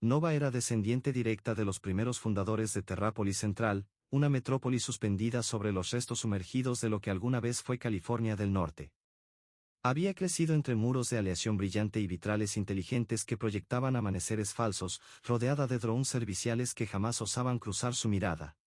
Nova era descendiente directa de los primeros fundadores de Terrápolis Central, una metrópoli suspendida sobre los restos sumergidos de lo que alguna vez fue California del Norte. Había crecido entre muros de aleación brillante y vitrales inteligentes que proyectaban amaneceres falsos, rodeada de drones serviciales que jamás osaban cruzar su mirada.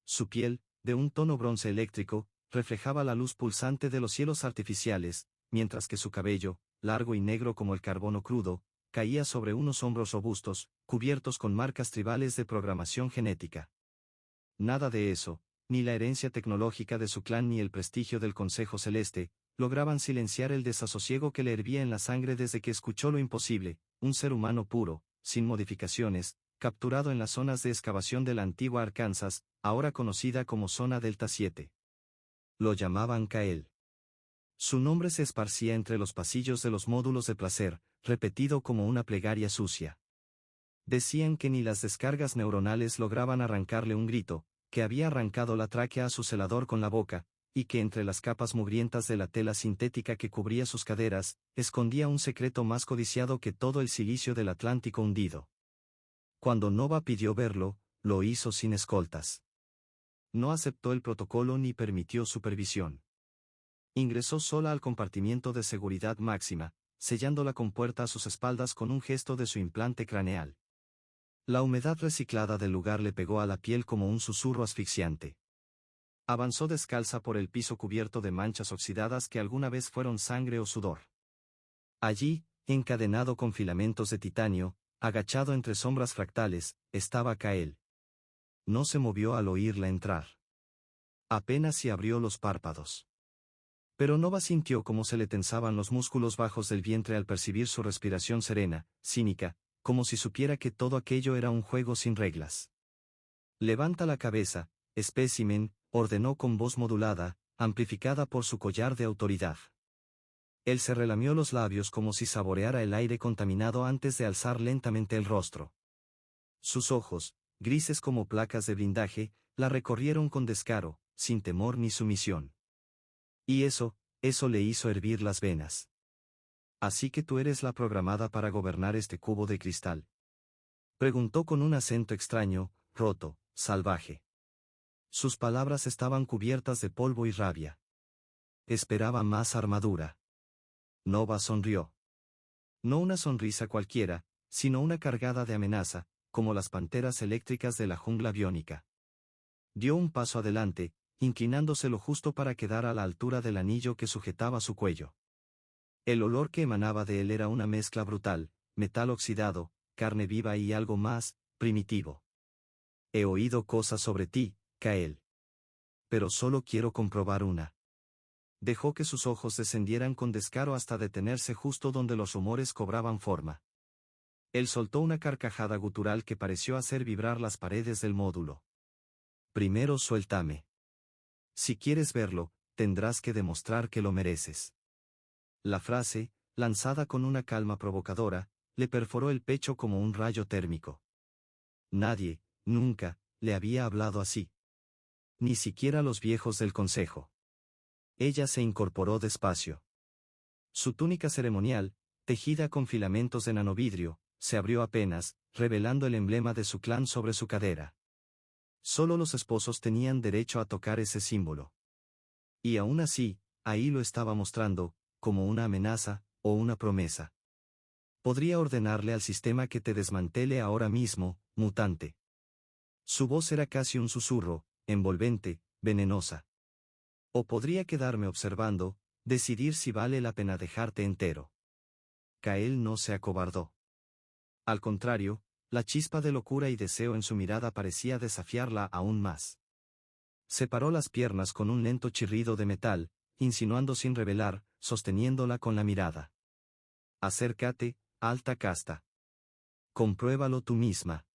Su piel, de un tono bronce eléctrico, reflejaba la luz pulsante de los cielos artificiales, mientras que su cabello, largo y negro como el carbono crudo, caía sobre unos hombros robustos, cubiertos con marcas tribales de programación genética. Nada de eso, ni la herencia tecnológica de su clan ni el prestigio del Consejo Celeste, lograban silenciar el desasosiego que le hervía en la sangre desde que escuchó lo imposible, un ser humano puro, sin modificaciones, capturado en las zonas de excavación de la antigua Arkansas, ahora conocida como Zona Delta 7. Lo llamaban Kael. Su nombre se esparcía entre los pasillos de los módulos de placer, repetido como una plegaria sucia. Decían que ni las descargas neuronales lograban arrancarle un grito, que había arrancado la tráquea a su celador con la boca, y que entre las capas mugrientas de la tela sintética que cubría sus caderas, escondía un secreto más codiciado que todo el silicio del Atlántico hundido. Cuando Nova pidió verlo, lo hizo sin escoltas. No aceptó el protocolo ni permitió supervisión. Ingresó sola al compartimiento de seguridad máxima, sellando la compuerta a sus espaldas con un gesto de su implante craneal. La humedad reciclada del lugar le pegó a la piel como un susurro asfixiante. Avanzó descalza por el piso cubierto de manchas oxidadas que alguna vez fueron sangre o sudor. Allí, encadenado con filamentos de titanio, agachado entre sombras fractales, estaba Kael. No se movió al oírla entrar. Apenas si abrió los párpados. Pero Nova sintió cómo se le tensaban los músculos bajos del vientre al percibir su respiración serena, cínica, como si supiera que todo aquello era un juego sin reglas. Levanta la cabeza, espécimen, ordenó con voz modulada, amplificada por su collar de autoridad. Él se relamió los labios como si saboreara el aire contaminado antes de alzar lentamente el rostro. Sus ojos, grises como placas de blindaje, la recorrieron con descaro, sin temor ni sumisión. Y eso le hizo hervir las venas. ¿Así que tú eres la programada para gobernar este cubo de cristal? Preguntó con un acento extraño, roto, salvaje. Sus palabras estaban cubiertas de polvo y rabia. Esperaba más armadura. Nova sonrió. No una sonrisa cualquiera, sino una cargada de amenaza, como las panteras eléctricas de la jungla biónica. Dio un paso adelante, inclinándose lo justo para quedar a la altura del anillo que sujetaba su cuello. El olor que emanaba de él era una mezcla brutal, metal oxidado, carne viva y algo más, primitivo. He oído cosas sobre ti, Kael. Pero solo quiero comprobar una. Dejó que sus ojos descendieran con descaro hasta detenerse justo donde los rumores cobraban forma. Él soltó una carcajada gutural que pareció hacer vibrar las paredes del módulo. Primero suéltame. Si quieres verlo, tendrás que demostrar que lo mereces. La frase, lanzada con una calma provocadora, le perforó el pecho como un rayo térmico. Nadie, nunca, le había hablado así. Ni siquiera los viejos del consejo. Ella se incorporó despacio. Su túnica ceremonial, tejida con filamentos de nanovidrio, se abrió apenas, revelando el emblema de su clan sobre su cadera. Solo los esposos tenían derecho a tocar ese símbolo. Y aún así, ahí lo estaba mostrando, como una amenaza, o una promesa. Podría ordenarle al sistema que te desmantele ahora mismo, mutante. Su voz era casi un susurro, envolvente, venenosa. O podría quedarme observando, decidir si vale la pena dejarte entero. Kael no se acobardó. Al contrario, la chispa de locura y deseo en su mirada parecía desafiarla aún más. Separó las piernas con un lento chirrido de metal, insinuando sin revelar, sosteniéndola con la mirada. Acércate, alta casta. Compruébalo tú misma.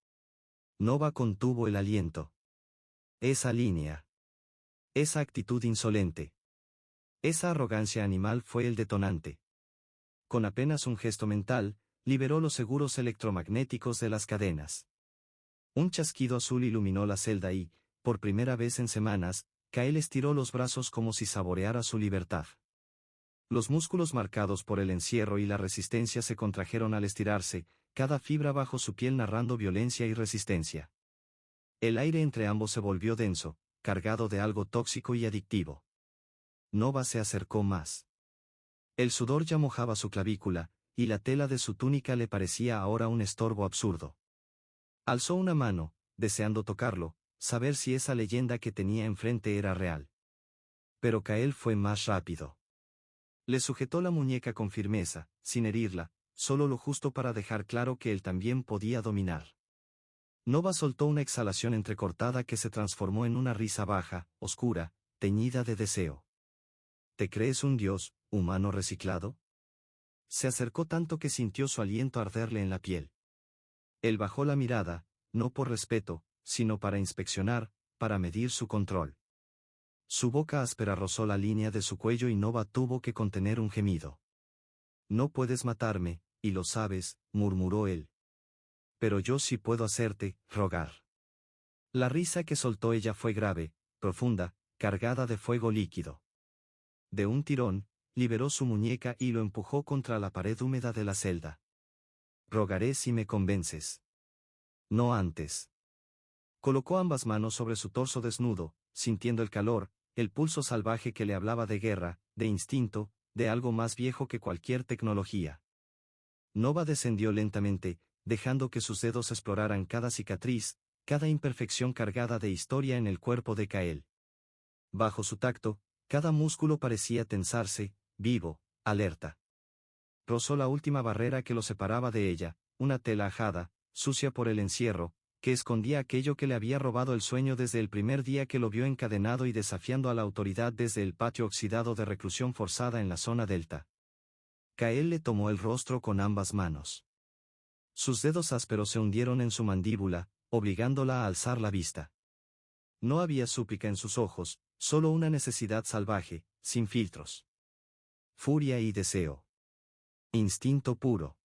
Nova contuvo el aliento. Esa línea. Esa actitud insolente. Esa arrogancia animal fue el detonante. Con apenas un gesto mental, liberó los seguros electromagnéticos de las cadenas. Un chasquido azul iluminó la celda y, por primera vez en semanas, Kael estiró los brazos como si saboreara su libertad. Los músculos marcados por el encierro y la resistencia se contrajeron al estirarse, cada fibra bajo su piel narrando violencia y resistencia. El aire entre ambos se volvió denso, cargado de algo tóxico y adictivo. Nova se acercó más. El sudor ya mojaba su clavícula, y la tela de su túnica le parecía ahora un estorbo absurdo. Alzó una mano, deseando tocarlo, saber si esa leyenda que tenía enfrente era real. Pero Kael fue más rápido. Le sujetó la muñeca con firmeza, sin herirla, solo lo justo para dejar claro que él también podía dominar. Nova soltó una exhalación entrecortada que se transformó en una risa baja, oscura, teñida de deseo. ¿Te crees un dios, humano reciclado? Se acercó tanto que sintió su aliento arderle en la piel. Él bajó la mirada, no por respeto, sino para inspeccionar, para medir su control. Su boca áspera rozó la línea de su cuello y Nova tuvo que contener un gemido. No puedes matarme, y lo sabes, murmuró él. Pero yo sí puedo hacerte rogar. La risa que soltó ella fue grave, profunda, cargada de fuego líquido. De un tirón, liberó su muñeca y lo empujó contra la pared húmeda de la celda. Rogaré si me convences. No antes. Colocó ambas manos sobre su torso desnudo, sintiendo el calor, el pulso salvaje que le hablaba de guerra, de instinto, de algo más viejo que cualquier tecnología. Nova descendió lentamente, dejando que sus dedos exploraran cada cicatriz, cada imperfección cargada de historia en el cuerpo de Kael. Bajo su tacto, cada músculo parecía tensarse, vivo, alerta. Rozó la última barrera que lo separaba de ella, una tela ajada, sucia por el encierro, que escondía aquello que le había robado el sueño desde el primer día que lo vio encadenado y desafiando a la autoridad desde el patio oxidado de reclusión forzada en la zona delta. Kael le tomó el rostro con ambas manos. Sus dedos ásperos se hundieron en su mandíbula, obligándola a alzar la vista. No había súplica en sus ojos, solo una necesidad salvaje, sin filtros. Furia y deseo. Instinto puro.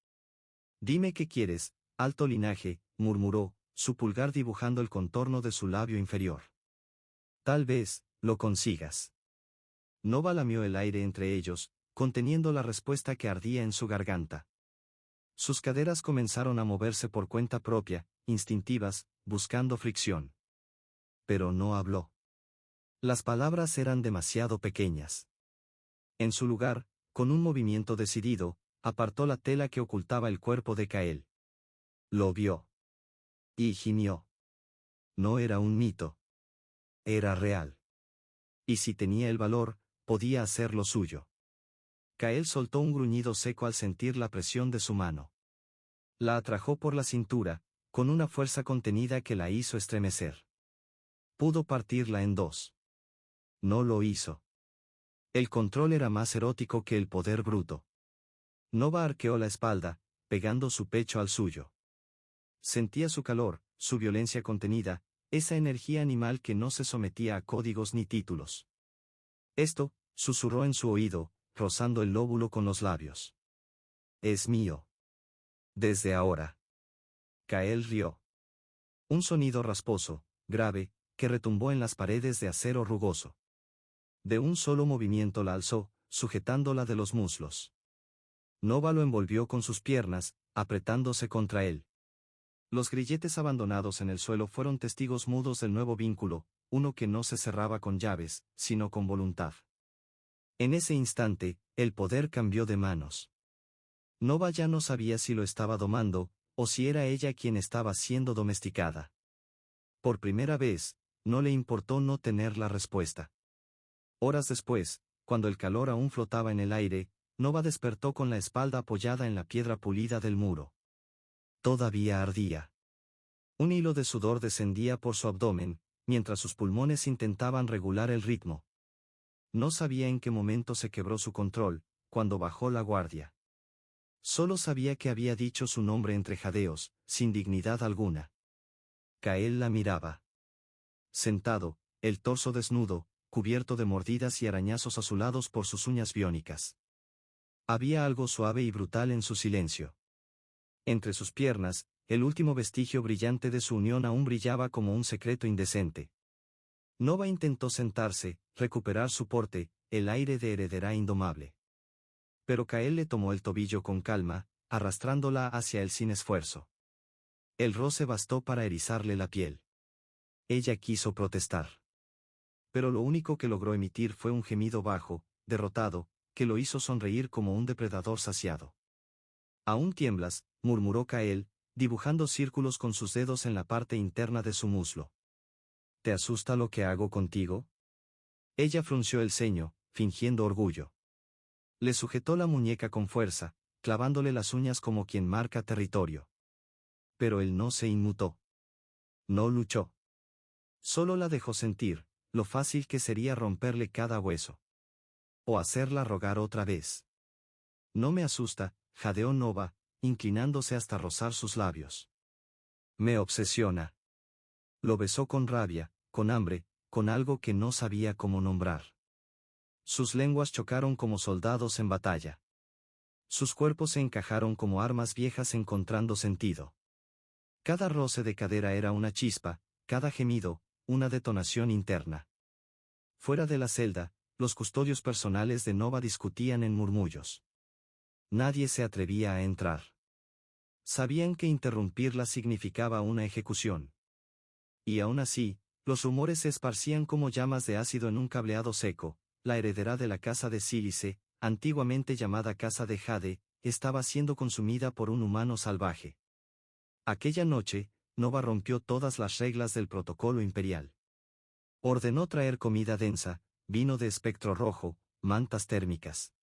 Dime qué quieres, alto linaje, murmuró, su pulgar dibujando el contorno de su labio inferior. Tal vez, lo consigas. Nova lamió el aire entre ellos, conteniendo la respuesta que ardía en su garganta. Sus caderas comenzaron a moverse por cuenta propia, instintivas, buscando fricción. Pero no habló. Las palabras eran demasiado pequeñas. En su lugar, con un movimiento decidido, apartó la tela que ocultaba el cuerpo de Kael. Lo vio. Y gimió. No era un mito. Era real. Y si tenía el valor, podía hacer lo suyo. Kael soltó un gruñido seco al sentir la presión de su mano. La atrajo por la cintura, con una fuerza contenida que la hizo estremecer. Pudo partirla en dos. No lo hizo. El control era más erótico que el poder bruto. Nova arqueó la espalda, pegando su pecho al suyo. Sentía su calor, su violencia contenida, esa energía animal que no se sometía a códigos ni títulos. Esto, susurró en su oído, rozando el lóbulo con los labios. Es mío. Desde ahora. Kael rió. Un sonido rasposo, grave, que retumbó en las paredes de acero rugoso. De un solo movimiento la alzó, sujetándola de los muslos. Nova lo envolvió con sus piernas, apretándose contra él. Los grilletes abandonados en el suelo fueron testigos mudos del nuevo vínculo, uno que no se cerraba con llaves, sino con voluntad. En ese instante, el poder cambió de manos. Nova ya no sabía si lo estaba domando, o si era ella quien estaba siendo domesticada. Por primera vez, no le importó no tener la respuesta. Horas después, cuando el calor aún flotaba en el aire, Nova despertó con la espalda apoyada en la piedra pulida del muro. Todavía ardía. Un hilo de sudor descendía por su abdomen, mientras sus pulmones intentaban regular el ritmo. No sabía en qué momento se quebró su control, cuando bajó la guardia. Solo sabía que había dicho su nombre entre jadeos, sin dignidad alguna. Kael la miraba. Sentado, el torso desnudo, cubierto de mordidas y arañazos azulados por sus uñas biónicas. Había algo suave y brutal en su silencio. Entre sus piernas, el último vestigio brillante de su unión aún brillaba como un secreto indecente. Nova intentó sentarse, recuperar su porte, el aire de heredera indomable. Pero Kael le tomó el tobillo con calma, arrastrándola hacia él sin esfuerzo. El roce bastó para erizarle la piel. Ella quiso protestar. Pero lo único que logró emitir fue un gemido bajo, derrotado, que lo hizo sonreír como un depredador saciado. «Aún tiemblas», murmuró Kael, dibujando círculos con sus dedos en la parte interna de su muslo. «¿Te asusta lo que hago contigo?» Ella frunció el ceño, fingiendo orgullo. Le sujetó la muñeca con fuerza, clavándole las uñas como quien marca territorio. Pero él no se inmutó. No luchó. Solo la dejó sentir, lo fácil que sería romperle cada hueso. O hacerla rogar otra vez. «No me asusta», jadeó Nova, inclinándose hasta rozar sus labios. «Me obsesiona». Lo besó con rabia, con hambre, con algo que no sabía cómo nombrar. Sus lenguas chocaron como soldados en batalla. Sus cuerpos se encajaron como armas viejas encontrando sentido. Cada roce de cadera era una chispa, cada gemido, una detonación interna. Fuera de la celda, los custodios personales de Nova discutían en murmullos. Nadie se atrevía a entrar. Sabían que interrumpirla significaba una ejecución. Y aún así, los rumores se esparcían como llamas de ácido en un cableado seco. La heredera de la casa de Sílice, antiguamente llamada casa de Jade, estaba siendo consumida por un humano salvaje. Aquella noche, Nova rompió todas las reglas del protocolo imperial. Ordenó traer comida densa, vino de espectro rojo, mantas térmicas.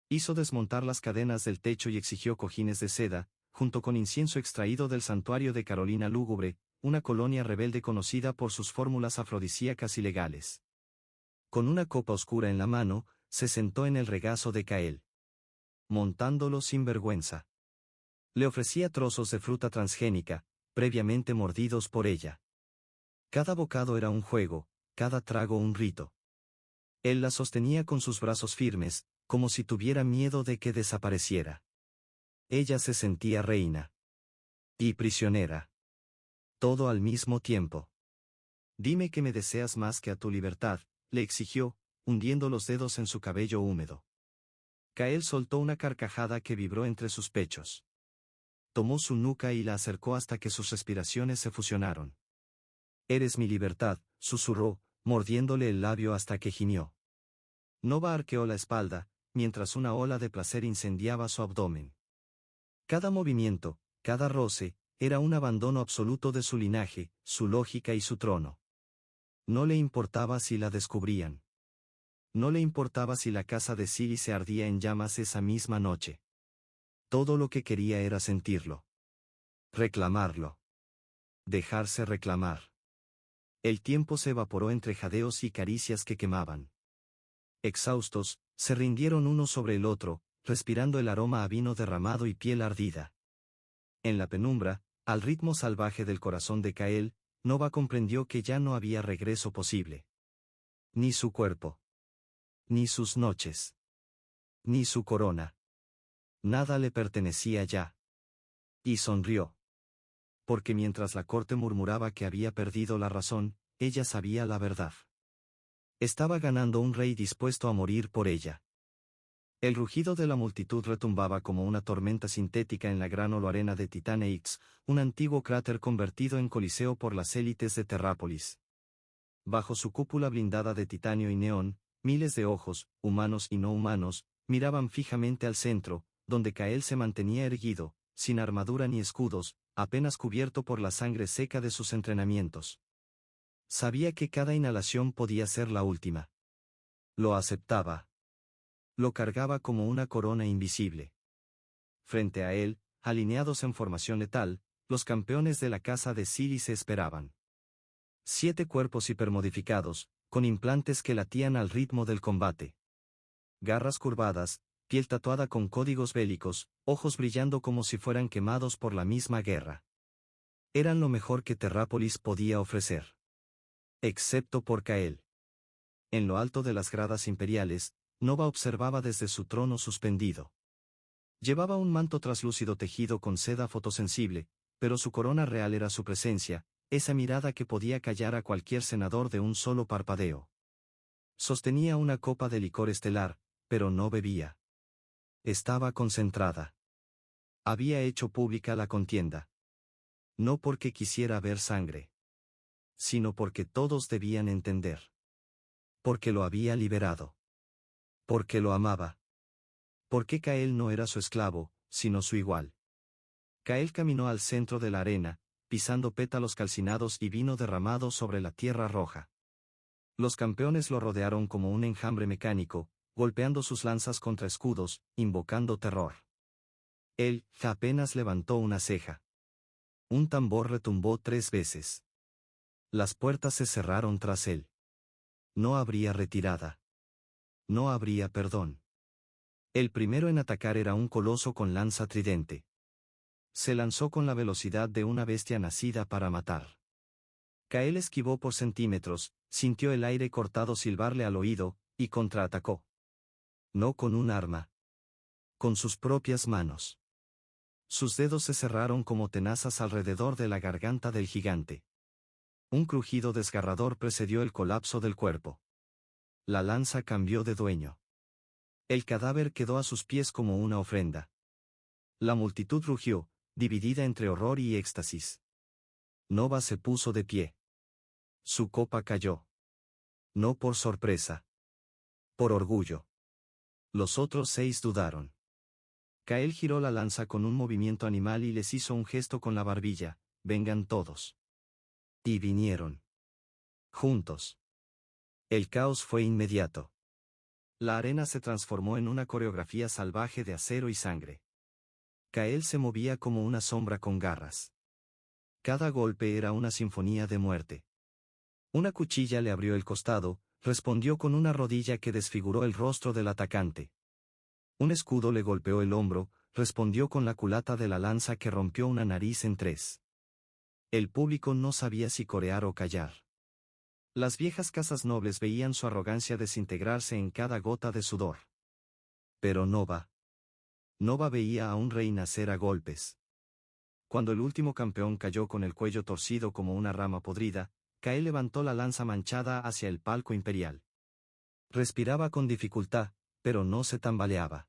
Hizo desmontar las cadenas del techo y exigió cojines de seda, junto con incienso extraído del santuario de Carolina Lúgubre, una colonia rebelde conocida por sus fórmulas afrodisíacas ilegales. Con una copa oscura en la mano, se sentó en el regazo de Kael. Montándolo sin vergüenza. Le ofrecía trozos de fruta transgénica, previamente mordidos por ella. Cada bocado era un juego, cada trago un rito. Él la sostenía con sus brazos firmes, como si tuviera miedo de que desapareciera. Ella se sentía reina. Y prisionera. Todo al mismo tiempo. «Dime que me deseas más que a tu libertad», le exigió, hundiendo los dedos en su cabello húmedo. Kael soltó una carcajada que vibró entre sus pechos. Tomó su nuca y la acercó hasta que sus respiraciones se fusionaron. «Eres mi libertad», susurró, mordiéndole el labio hasta que gimió. Nova arqueó la espalda, mientras una ola de placer incendiaba su abdomen. Cada movimiento, cada roce, era un abandono absoluto de su linaje, su lógica y su trono. No le importaba si la descubrían. No le importaba si la casa de Siri se ardía en llamas esa misma noche. Todo lo que quería era sentirlo. Reclamarlo. Dejarse reclamar. El tiempo se evaporó entre jadeos y caricias que quemaban. Exhaustos, se rindieron uno sobre el otro, respirando el aroma a vino derramado y piel ardida. En la penumbra, al ritmo salvaje del corazón de Kael, Nova comprendió que ya no había regreso posible. Ni su cuerpo. Ni sus noches. Ni su corona. Nada le pertenecía ya. Y sonrió. Porque mientras la corte murmuraba que había perdido la razón, ella sabía la verdad. Estaba ganando un rey dispuesto a morir por ella. El rugido de la multitud retumbaba como una tormenta sintética en la gran arena de Titán X, un antiguo cráter convertido en coliseo por las élites de Terrápolis. Bajo su cúpula blindada de titanio y neón, miles de ojos, humanos y no humanos, miraban fijamente al centro, donde Kael se mantenía erguido, sin armadura ni escudos, apenas cubierto por la sangre seca de sus entrenamientos. Sabía que cada inhalación podía ser la última. Lo aceptaba. Lo cargaba como una corona invisible. Frente a él, alineados en formación letal, los campeones de la casa de Siri se esperaban. 7 cuerpos hipermodificados, con implantes que latían al ritmo del combate. Garras curvadas, piel tatuada con códigos bélicos, ojos brillando como si fueran quemados por la misma guerra. Eran lo mejor que Terrápolis podía ofrecer. Excepto por Kael. En lo alto de las gradas imperiales, Nova observaba desde su trono suspendido. Llevaba un manto traslúcido tejido con seda fotosensible, pero su corona real era su presencia, esa mirada que podía callar a cualquier senador de un solo parpadeo. Sostenía una copa de licor estelar, pero no bebía. Estaba concentrada. Había hecho pública la contienda. No porque quisiera ver sangre, sino porque todos debían entender. Porque lo había liberado. Porque lo amaba. Porque Cael no era su esclavo, sino su igual. Cael caminó al centro de la arena, pisando pétalos calcinados y vino derramado sobre la tierra roja. Los campeones lo rodearon como un enjambre mecánico, golpeando sus lanzas contra escudos, invocando terror. Él apenas levantó una ceja. Un tambor retumbó 3 veces. Las puertas se cerraron tras él. No habría retirada. No habría perdón. El primero en atacar era un coloso con lanza tridente. Se lanzó con la velocidad de una bestia nacida para matar. Cael esquivó por centímetros, sintió el aire cortado silbarle al oído, y contraatacó. No con un arma. Con sus propias manos. Sus dedos se cerraron como tenazas alrededor de la garganta del gigante. Un crujido desgarrador precedió el colapso del cuerpo. La lanza cambió de dueño. El cadáver quedó a sus pies como una ofrenda. La multitud rugió, dividida entre horror y éxtasis. Nova se puso de pie. Su copa cayó. No por sorpresa. Por orgullo. Los otros 6 dudaron. Cael giró la lanza con un movimiento animal y les hizo un gesto con la barbilla: vengan todos. Y vinieron. Juntos. El caos fue inmediato. La arena se transformó en una coreografía salvaje de acero y sangre. Cael se movía como una sombra con garras. Cada golpe era una sinfonía de muerte. Una cuchilla le abrió el costado, respondió con una rodilla que desfiguró el rostro del atacante. Un escudo le golpeó el hombro, respondió con la culata de la lanza que rompió una nariz en 3. El público no sabía si corear o callar. Las viejas casas nobles veían su arrogancia desintegrarse en cada gota de sudor. Pero Nova veía a un rey nacer a golpes. Cuando el último campeón cayó con el cuello torcido como una rama podrida, Cael levantó la lanza manchada hacia el palco imperial. Respiraba con dificultad, pero no se tambaleaba.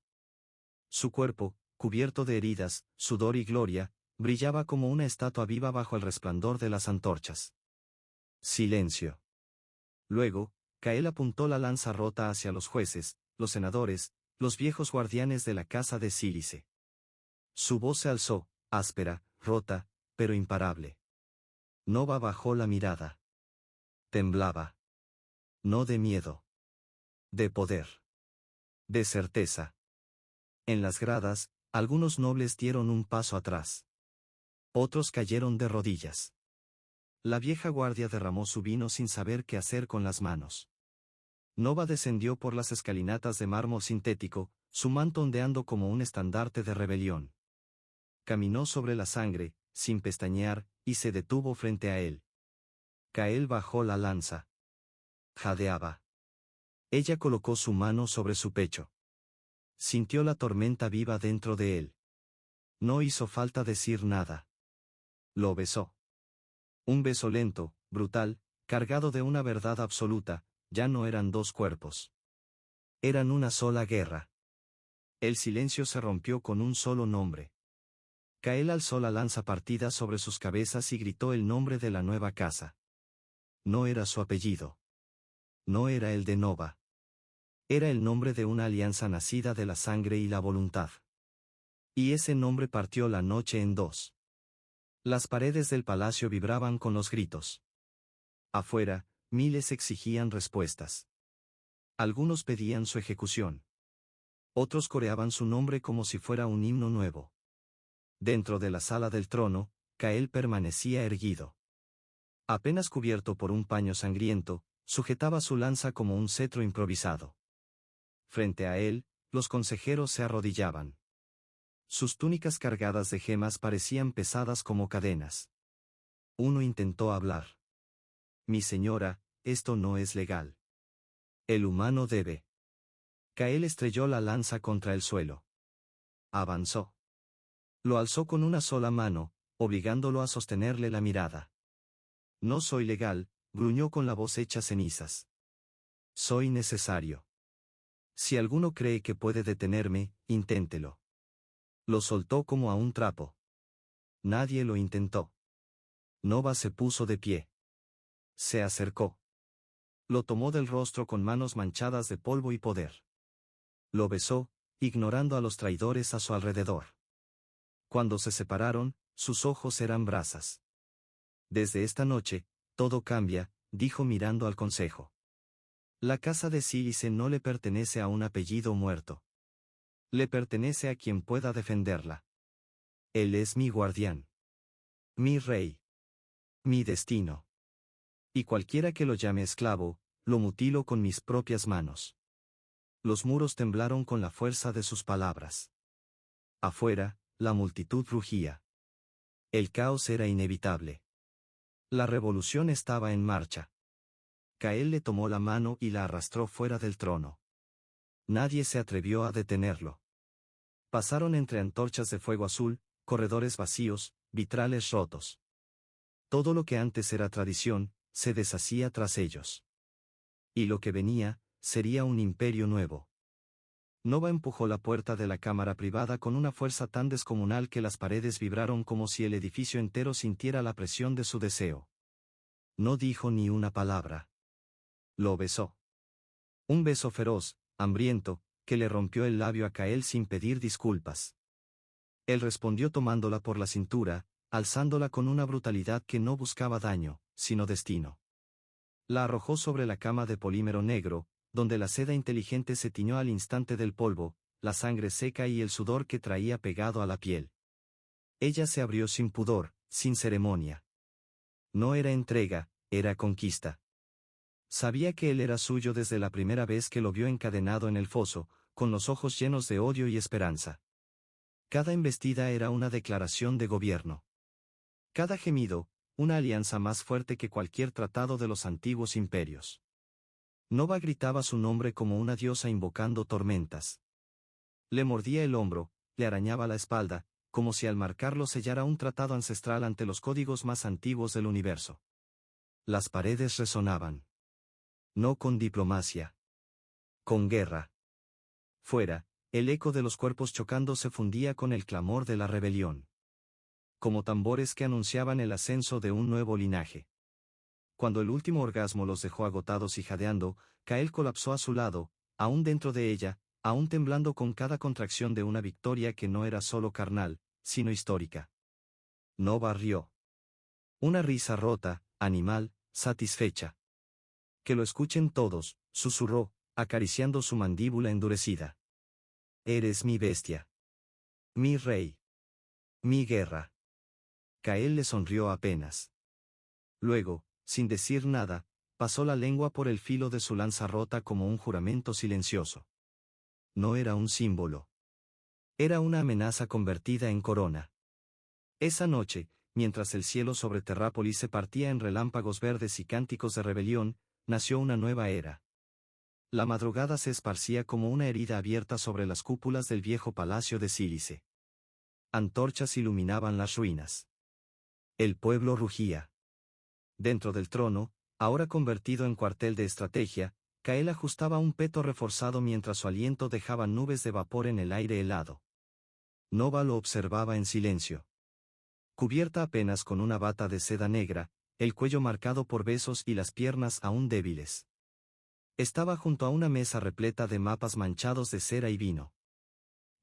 Su cuerpo, cubierto de heridas, sudor y gloria, brillaba como una estatua viva bajo el resplandor de las antorchas. Silencio. Luego, Cael apuntó la lanza rota hacia los jueces, los senadores, los viejos guardianes de la casa de Sílice. Su voz se alzó, áspera, rota, pero imparable. Nova bajó la mirada. Temblaba. No de miedo. De poder. De certeza. En las gradas, algunos nobles dieron un paso atrás. Otros cayeron de rodillas. La vieja guardia derramó su vino sin saber qué hacer con las manos. Nova descendió por las escalinatas de mármol sintético, su manto ondeando como un estandarte de rebelión. Caminó sobre la sangre, sin pestañear, y se detuvo frente a él. Cael bajó la lanza. Jadeaba. Ella colocó su mano sobre su pecho. Sintió la tormenta viva dentro de él. No hizo falta decir nada. Lo besó. Un beso lento, brutal, cargado de una verdad absoluta: ya no eran 2 cuerpos. Eran una sola guerra. El silencio se rompió con un solo nombre. Cael alzó la lanza partida sobre sus cabezas y gritó el nombre de la nueva casa. No era su apellido. No era el de Nova. Era el nombre de una alianza nacida de la sangre y la voluntad. Y ese nombre partió la noche en 2. Las paredes del palacio vibraban con los gritos. Afuera, miles exigían respuestas. Algunos pedían su ejecución. Otros coreaban su nombre como si fuera un himno nuevo. Dentro de la sala del trono, Cael permanecía erguido. Apenas cubierto por un paño sangriento, sujetaba su lanza como un cetro improvisado. Frente a él, los consejeros se arrodillaban. Sus túnicas cargadas de gemas parecían pesadas como cadenas. Uno intentó hablar. Mi señora, esto no es legal. El humano debe. Cael estrelló la lanza contra el suelo. Avanzó. Lo alzó con una sola mano, obligándolo a sostenerle la mirada. No soy legal, gruñó con la voz hecha cenizas. Soy necesario. Si alguno cree que puede detenerme, inténtelo. Lo soltó como a un trapo. Nadie lo intentó. Nova se puso de pie. Se acercó. Lo tomó del rostro con manos manchadas de polvo y poder. Lo besó, ignorando a los traidores a su alrededor. Cuando se separaron, sus ojos eran brasas. Desde esta noche, todo cambia, dijo mirando al consejo. La casa de Sílice no le pertenece a un apellido muerto. Le pertenece a quien pueda defenderla. Él es mi guardián. Mi rey. Mi destino. Y cualquiera que lo llame esclavo, lo mutilo con mis propias manos. Los muros temblaron con la fuerza de sus palabras. Afuera, la multitud rugía. El caos era inevitable. La revolución estaba en marcha. Cael le tomó la mano y la arrastró fuera del trono. Nadie se atrevió a detenerlo. Pasaron entre antorchas de fuego azul, corredores vacíos, vitrales rotos. Todo lo que antes era tradición, se deshacía tras ellos. Y lo que venía, sería un imperio nuevo. Nova empujó la puerta de la cámara privada con una fuerza tan descomunal que las paredes vibraron como si el edificio entero sintiera la presión de su deseo. No dijo ni una palabra. Lo besó. Un beso feroz, hambriento, que le rompió el labio a Cael sin pedir disculpas. Él respondió tomándola por la cintura, alzándola con una brutalidad que no buscaba daño, sino destino. La arrojó sobre la cama de polímero negro, donde la seda inteligente se tiñó al instante del polvo, la sangre seca y el sudor que traía pegado a la piel. Ella se abrió sin pudor, sin ceremonia. No era entrega, era conquista. Sabía que él era suyo desde la primera vez que lo vio encadenado en el foso, con los ojos llenos de odio y esperanza. Cada embestida era una declaración de gobierno. Cada gemido, una alianza más fuerte que cualquier tratado de los antiguos imperios. Nova gritaba su nombre como una diosa invocando tormentas. Le mordía el hombro, le arañaba la espalda, como si al marcarlo sellara un tratado ancestral ante los códigos más antiguos del universo. Las paredes resonaban. No con diplomacia. Con guerra. Fuera, el eco de los cuerpos chocando se fundía con el clamor de la rebelión. Como tambores que anunciaban el ascenso de un nuevo linaje. Cuando el último orgasmo los dejó agotados y jadeando, Cael colapsó a su lado, aún dentro de ella, aún temblando con cada contracción de una victoria que no era solo carnal, sino histórica. Nova rió. Una risa rota, animal, satisfecha. Que lo escuchen todos, susurró, acariciando su mandíbula endurecida. Eres mi bestia. Mi rey. Mi guerra. Cael le sonrió apenas. Luego, sin decir nada, pasó la lengua por el filo de su lanza rota como un juramento silencioso. No era un símbolo. Era una amenaza convertida en corona. Esa noche, mientras el cielo sobre Terrápolis se partía en relámpagos verdes y cánticos de rebelión, nació una nueva era. La madrugada se esparcía como una herida abierta sobre las cúpulas del viejo palacio de Sílice. Antorchas iluminaban las ruinas. El pueblo rugía. Dentro del trono, ahora convertido en cuartel de estrategia, Cael ajustaba un peto reforzado mientras su aliento dejaba nubes de vapor en el aire helado. Nova lo observaba en silencio. Cubierta apenas con una bata de seda negra, el cuello marcado por besos y las piernas aún débiles. Estaba junto a una mesa repleta de mapas manchados de cera y vino.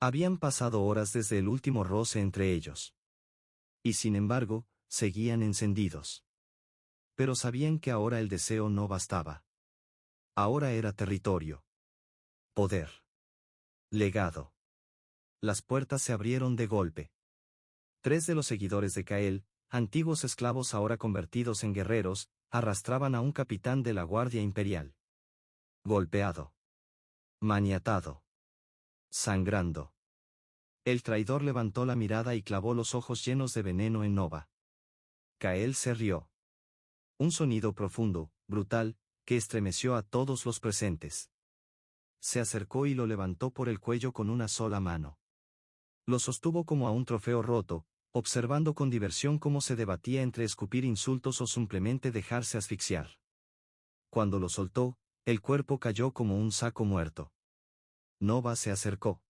Habían pasado horas desde el último roce entre ellos. Y sin embargo, seguían encendidos. Pero sabían que ahora el deseo no bastaba. Ahora era territorio. Poder. Legado. Las puertas se abrieron de golpe. 3 de los seguidores de Cael, antiguos esclavos ahora convertidos en guerreros, arrastraban a un capitán de la Guardia Imperial. Golpeado. Maniatado. Sangrando. El traidor levantó la mirada y clavó los ojos llenos de veneno en Nova. Cael se rió. Un sonido profundo, brutal, que estremeció a todos los presentes. Se acercó y lo levantó por el cuello con una sola mano. Lo sostuvo como a un trofeo roto, observando con diversión cómo se debatía entre escupir insultos o simplemente dejarse asfixiar. Cuando lo soltó, el cuerpo cayó como un saco muerto. Nova se acercó.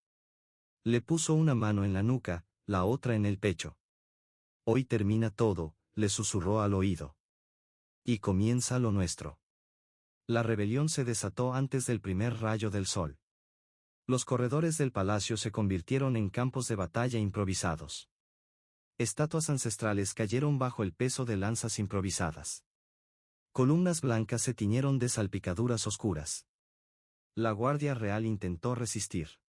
Le puso una mano en la nuca, la otra en el pecho. Hoy termina todo, le susurró al oído. Y comienza lo nuestro. La rebelión se desató antes del primer rayo del sol. Los corredores del palacio se convirtieron en campos de batalla improvisados. Estatuas ancestrales cayeron bajo el peso de lanzas improvisadas. Columnas blancas se tiñeron de salpicaduras oscuras. La Guardia Real intentó resistir.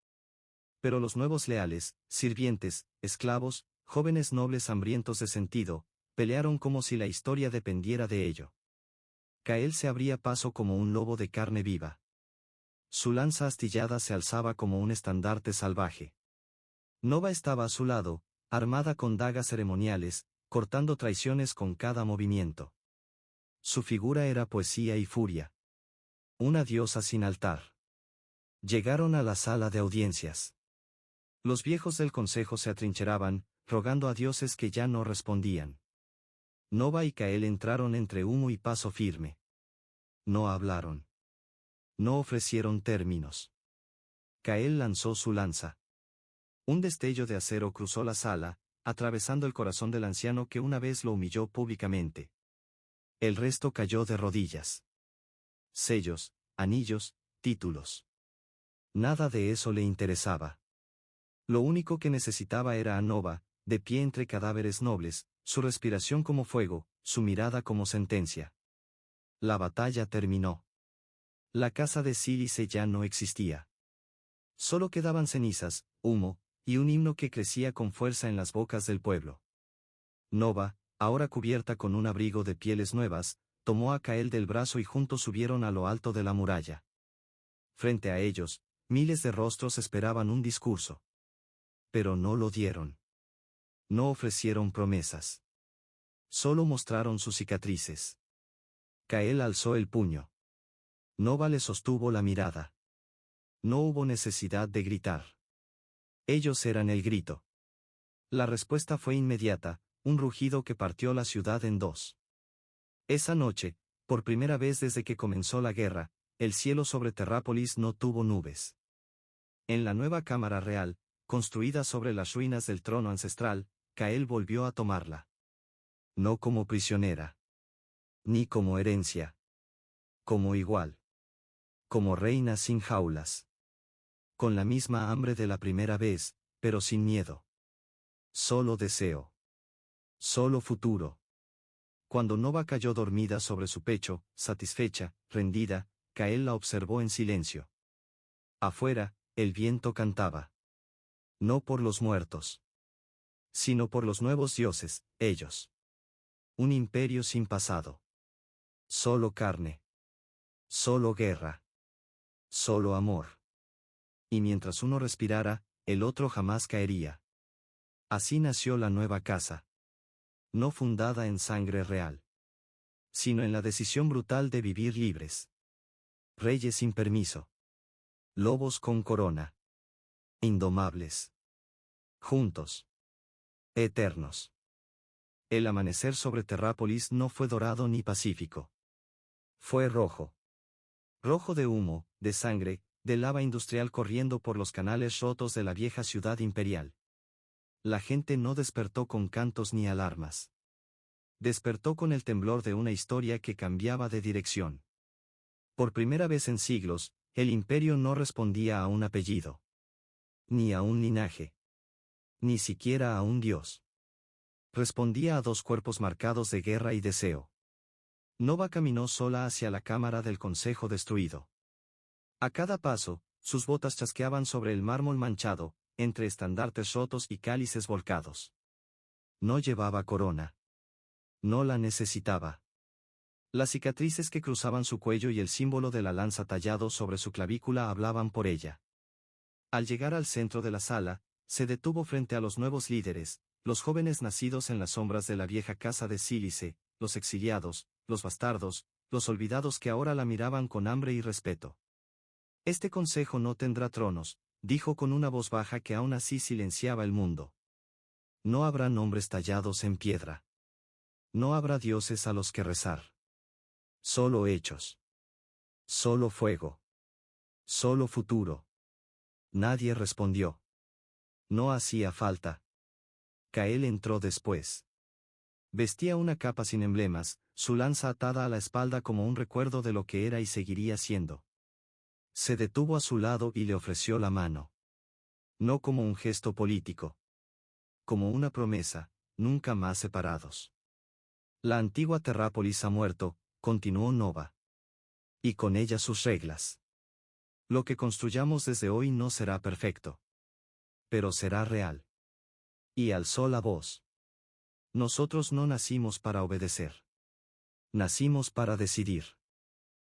Pero los nuevos leales, sirvientes, esclavos, jóvenes nobles hambrientos de sentido, pelearon como si la historia dependiera de ello. Cael se abría paso como un lobo de carne viva. Su lanza astillada se alzaba como un estandarte salvaje. Nova estaba a su lado, armada con dagas ceremoniales, cortando traiciones con cada movimiento. Su figura era poesía y furia. Una diosa sin altar. Llegaron a la sala de audiencias. Los viejos del consejo se atrincheraban, rogando a dioses que ya no respondían. Nova y Cael entraron entre humo y paso firme. No hablaron. No ofrecieron términos. Cael lanzó su lanza. Un destello de acero cruzó la sala, atravesando el corazón del anciano que una vez lo humilló públicamente. El resto cayó de rodillas. Sellos, anillos, títulos. Nada de eso le interesaba. Lo único que necesitaba era a Nova, de pie entre cadáveres nobles, su respiración como fuego, su mirada como sentencia. La batalla terminó. La casa de Sílice ya no existía. Solo quedaban cenizas, humo, y un himno que crecía con fuerza en las bocas del pueblo. Nova, ahora cubierta con un abrigo de pieles nuevas, tomó a Cael del brazo y juntos subieron a lo alto de la muralla. Frente a ellos, miles de rostros esperaban un discurso. Pero no lo dieron. No ofrecieron promesas. Solo mostraron sus cicatrices. Cael alzó el puño. Nova le sostuvo la mirada. No hubo necesidad de gritar. Ellos eran el grito. La respuesta fue inmediata, un rugido que partió la ciudad en dos. Esa noche, por primera vez desde que comenzó la guerra, el cielo sobre Terrápolis no tuvo nubes. En la nueva Cámara Real, construida sobre las ruinas del trono ancestral, Cael volvió a tomarla. No como prisionera. Ni como herencia. Como igual. Como reina sin jaulas. Con la misma hambre de la primera vez, pero sin miedo. Solo deseo. Solo futuro. Cuando Nova cayó dormida sobre su pecho, satisfecha, rendida, Cael la observó en silencio. Afuera, el viento cantaba. No por los muertos. Sino por los nuevos dioses, ellos. Un imperio sin pasado. Solo carne. Solo guerra. Solo amor. Y mientras uno respirara, el otro jamás caería. Así nació la nueva casa. No fundada en sangre real. Sino en la decisión brutal de vivir libres. Reyes sin permiso. Lobos con corona. Indomables. Juntos. Eternos. El amanecer sobre Terrápolis no fue dorado ni pacífico. Fue rojo. Rojo de humo, de sangre, de lava industrial corriendo por los canales rotos de la vieja ciudad imperial. La gente no despertó con cantos ni alarmas. Despertó con el temblor de una historia que cambiaba de dirección. Por primera vez en siglos, el imperio no respondía a un apellido. Ni a un linaje. Ni siquiera a un dios. Respondía a dos cuerpos marcados de guerra y deseo. Nova caminó sola hacia la cámara del consejo destruido. A cada paso, sus botas chasqueaban sobre el mármol manchado, entre estandartes rotos y cálices volcados. No llevaba corona. No la necesitaba. Las cicatrices que cruzaban su cuello y el símbolo de la lanza tallado sobre su clavícula hablaban por ella. Al llegar al centro de la sala, se detuvo frente a los nuevos líderes, los jóvenes nacidos en las sombras de la vieja casa de Sílice, los exiliados, los bastardos, los olvidados que ahora la miraban con hambre y respeto. Este consejo no tendrá tronos, dijo con una voz baja que aún así silenciaba el mundo. No habrá nombres tallados en piedra. No habrá dioses a los que rezar. Solo hechos. Solo fuego. Solo futuro. Nadie respondió. No hacía falta. Cael entró después. Vestía una capa sin emblemas, su lanza atada a la espalda como un recuerdo de lo que era y seguiría siendo. Se detuvo a su lado y le ofreció la mano. No como un gesto político. Como una promesa, nunca más separados. La antigua Terrápolis ha muerto, continuó Nova. Y con ella sus reglas. Lo que construyamos desde hoy no será perfecto. Pero será real. Y alzó la voz. Nosotros no nacimos para obedecer. Nacimos para decidir.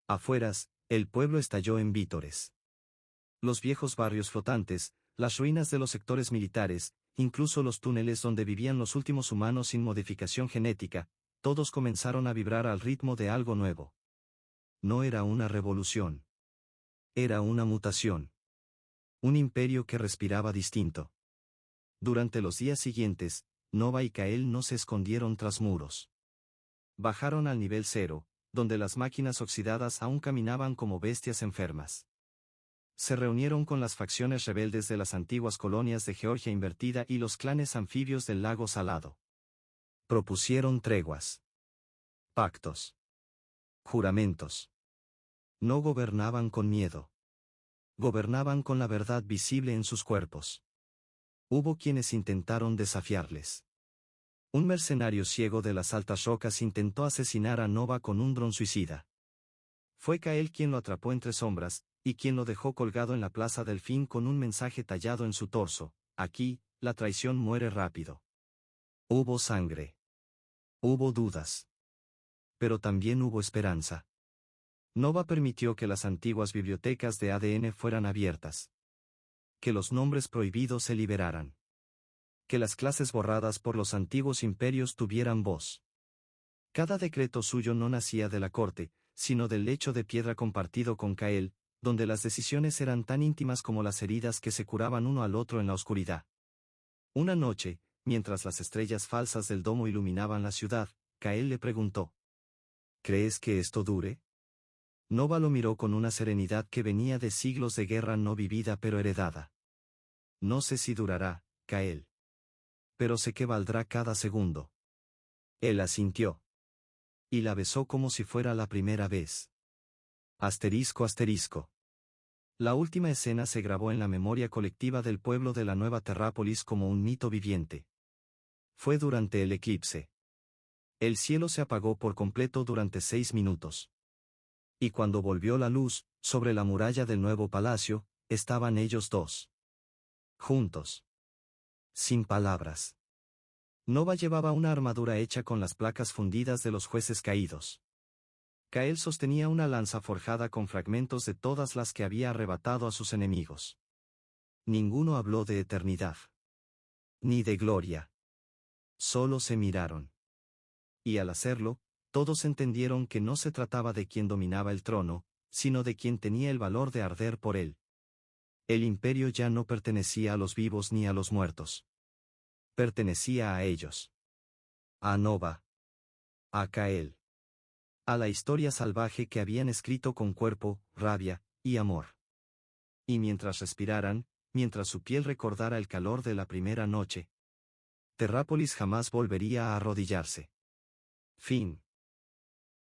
Afueras, el pueblo estalló en vítores. Los viejos barrios flotantes, las ruinas de los sectores militares, incluso los túneles donde vivían los últimos humanos sin modificación genética, todos comenzaron a vibrar al ritmo de algo nuevo. No era una revolución. Era una mutación. Un imperio que respiraba distinto. Durante los días siguientes, Nova y Cael no se escondieron tras muros. Bajaron al nivel cero, donde las máquinas oxidadas aún caminaban como bestias enfermas. Se reunieron con las facciones rebeldes de las antiguas colonias de Georgia invertida y los clanes anfibios del lago Salado. Propusieron treguas. Pactos. Juramentos. No gobernaban con miedo. Gobernaban con la verdad visible en sus cuerpos. Hubo quienes intentaron desafiarles. Un mercenario ciego de las altas rocas intentó asesinar a Nova con un dron suicida. Fue Cael quien lo atrapó entre sombras, y quien lo dejó colgado en la Plaza Delfín con un mensaje tallado en su torso: aquí, la traición muere rápido. Hubo sangre. Hubo dudas. Pero también hubo esperanza. Nova permitió que las antiguas bibliotecas de ADN fueran abiertas. Que los nombres prohibidos se liberaran. Que las clases borradas por los antiguos imperios tuvieran voz. Cada decreto suyo no nacía de la corte, sino del lecho de piedra compartido con Cael, donde las decisiones eran tan íntimas como las heridas que se curaban uno al otro en la oscuridad. Una noche, mientras las estrellas falsas del domo iluminaban la ciudad, Cael le preguntó: ¿crees que esto dure? Nova lo miró con una serenidad que venía de siglos de guerra no vivida pero heredada. No sé si durará, Cael. Pero sé que valdrá cada segundo. Él asintió. Y la besó como si fuera la primera vez. Asterisco asterisco. La última escena se grabó en la memoria colectiva del pueblo de la Nueva Terrápolis como un mito viviente. Fue durante el eclipse. El cielo se apagó por completo durante 6 minutos. Y cuando volvió la luz, sobre la muralla del nuevo palacio, estaban ellos dos. Juntos. Sin palabras. Nova llevaba una armadura hecha con las placas fundidas de los jueces caídos. Cael sostenía una lanza forjada con fragmentos de todas las que había arrebatado a sus enemigos. Ninguno habló de eternidad. Ni de gloria. Solo se miraron. Y al hacerlo, todos entendieron que no se trataba de quien dominaba el trono, sino de quien tenía el valor de arder por él. El imperio ya no pertenecía a los vivos ni a los muertos. Pertenecía a ellos. A Nova. A Cael. A la historia salvaje que habían escrito con cuerpo, rabia y amor. Y mientras respiraran, mientras su piel recordara el calor de la primera noche, Terrápolis jamás volvería a arrodillarse. Fin.